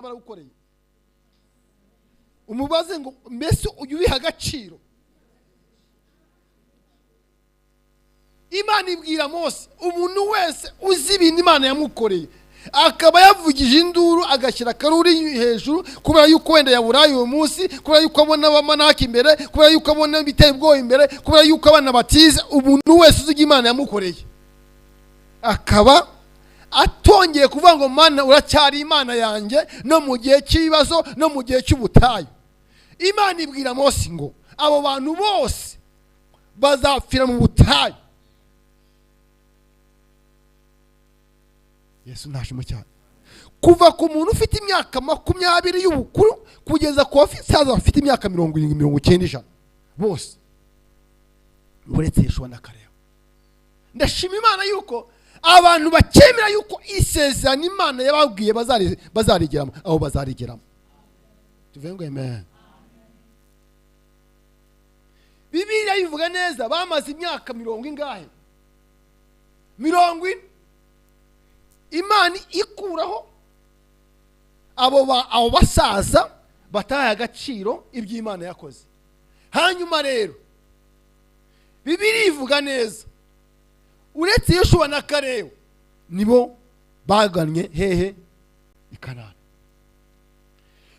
baragukoreye umubaze ngo mbese uyu biha agaciro. Imana ibwira Mose umuntu wese uzi ibintu Imana yamukoreye akaba yavugije induru agashyira karuri hejuru kubera yuko wenda yaburaye uwo munsi, kubera yuko abona abamanaka imbere, kubera yuko abona biteye ubwoba imbere, kubera yuko abana batize, umuntu wese uzi Imana yamukoreye akaba atongeye kuvuga ngo Mana uracyari Imana yanjye no mu gihe cy'ibibazo no mu gihe cy'ubutayu. Imana ibwira Mose ngo abo bantu bose bazapfira mu butayu. Yesu ntashimo cyane. Kuva ku muntu ufite imyaka 20 y'ubukuru kugeza ku basaza bafite imyaka 70-90 bose uretse Yeshua na Kalebu. Ndashima Imana yuko abantu bakemera yuko isezerano Imana yababwiye bazarigeramo, aho bazarigeramo. Tuvuge ngo amen. Bibiliya ivuga neza bamaze imyaka 70 ingahe? 70. Imana ikuraho abo basaza bataye agaciro iby'Imana yakoze. Hanyuma rero Bibiliya ivuga neza uretse Yeshua na Kalebu nibo bagannye hehe i Kanani.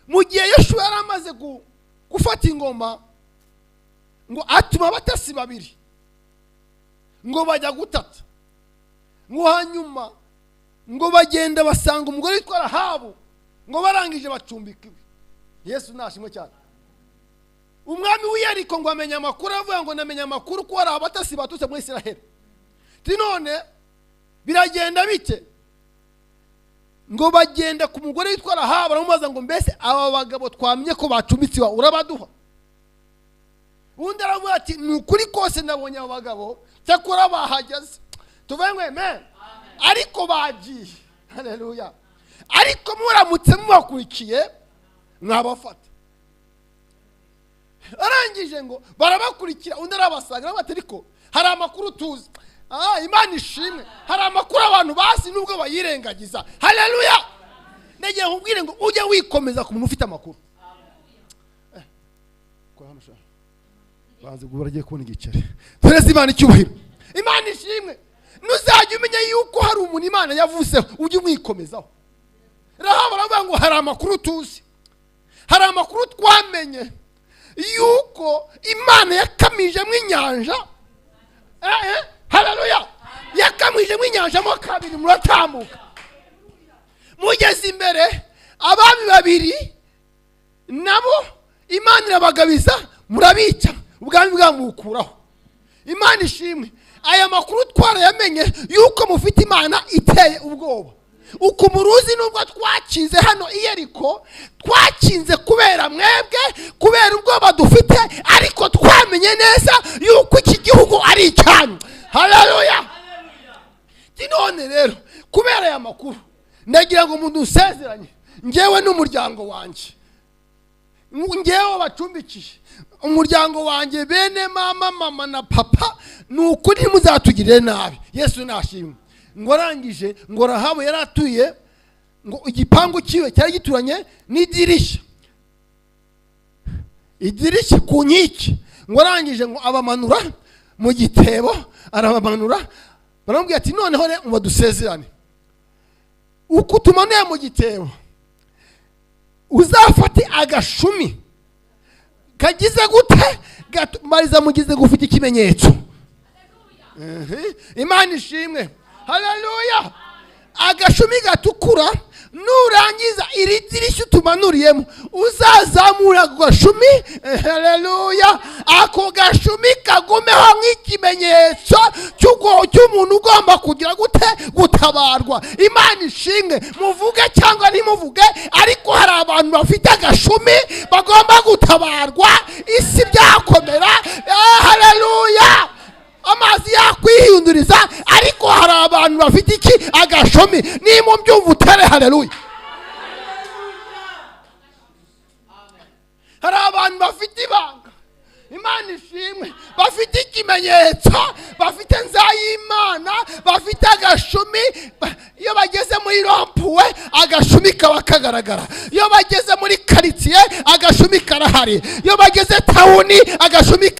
Mu gihe Yeshua yari amaze gufata ingoma ngo atuma abatasi 2 ngo bajya gutata, ngo hanyuma ngo bagenda basanga umugore witwa Rahabu ngo barangije bacumbikiwe. Yesu nashimwe cyane. Umwami w'Yeriko ngo amenya amakuru, avuga ngo namenya amakuru ko hari abatasi batutse mu Isiraheli. None biragenda bite? Ngo bagenda ku mugore witwa Rahabu baramubaza ngo mbese aba bagabo twamenye ko bacumbitsiwa urabaduha? Undi aravuga ati nukuri kose nabonye abo bagabo cyakora bahageze. Tuvuge ngo amen. Ariko bagiye. Haleluya. Ariko muramutse mubakurikiye mwabafata. Arangije ngo barabakurikira, undi arabasanga bati ariko hari amakuru tuzi. Imana ishimwe, hari amakuru abantu basi nubwo bayirengagiza. Haleluya. Nege nkubwire ngo ujye wikomeza ku muntu ufite amakuru. Ko hano sha baze gubaragiye kubona igiceri. Tureze Imana icyubahiro. Imana ishimwe. Nuzajya umenya yuko hari umuntu Imana yavuseho ujye umwikomezaho. Rahabu aravuga ngo hari amakuru tuzi, hari amakuru twamenye yuko Imana yakamije mu inyanja. Haleluya. Yakamije mu inyanja mo 2 muratambuka. Mugeze imbere abami 2 nabo Imana irabagabiza murabica ubwami bwamukuraho. Imana ishimwe. Aya makuru twarayamenye yuko mufite Imana iteye ubwoba. Uko muruzi nubwo twakinze hano i Yeriko, twakinze kubera mwebwe, kubera ubwoba dufite, ariko twamenye neza yuko iki gihugu ari icyanyu. Haleluya. None rero kubera aya makuru ndagira ngo umuntu usezeranye ngewe n'umuryango wanjye, ngewe bacumbikije umuryango wanjye, bene mama na papa, nukuri muzatugirire nabi. Yesu nashimwe. Ngo rangije ngo Rahabu yaratuye ngo igipangu kiwe cyari gituranye n'idirishya, idirishya ku nkiki. Ngo rangije ngo abamanura mu gitebo, arabamanura baramubwira ati noneho re ngo dusezerane, uko tumanuye mu gitebo uzafate agashumi kagize gute mariza mugize gufite ikimenyetso. Imana ishimwe. Haleluya. Agashumi gatukura, nurangiza iri dirishya tumanuriyemo uzazamura agashumi. Haleluya. Ako gashumi kagumeho nk'ikimenyetso cy'umuntu ugomba kugira gute gutabarwa. Imana ishimwe. Muvuge cyangwa ntimuvuge, ariko hari abantu bafite agashumi bagomba gutabarwa, isi byakomera. Haleluya. Amazi yakwihinduriza, ariko hari abantu bafite iki agashumi. Ni mu byumva utere haleluya. Hari abantu bafite ibanga. Imana ishimwe. Bafite ikimenyetso, bafite nzayimana, bafite agashumi. iyo bageze muri rompuwe agashumi kaba kagaragara, iyo bageze muri quartier agashumi karahari, iyo bageze tawuni agashumi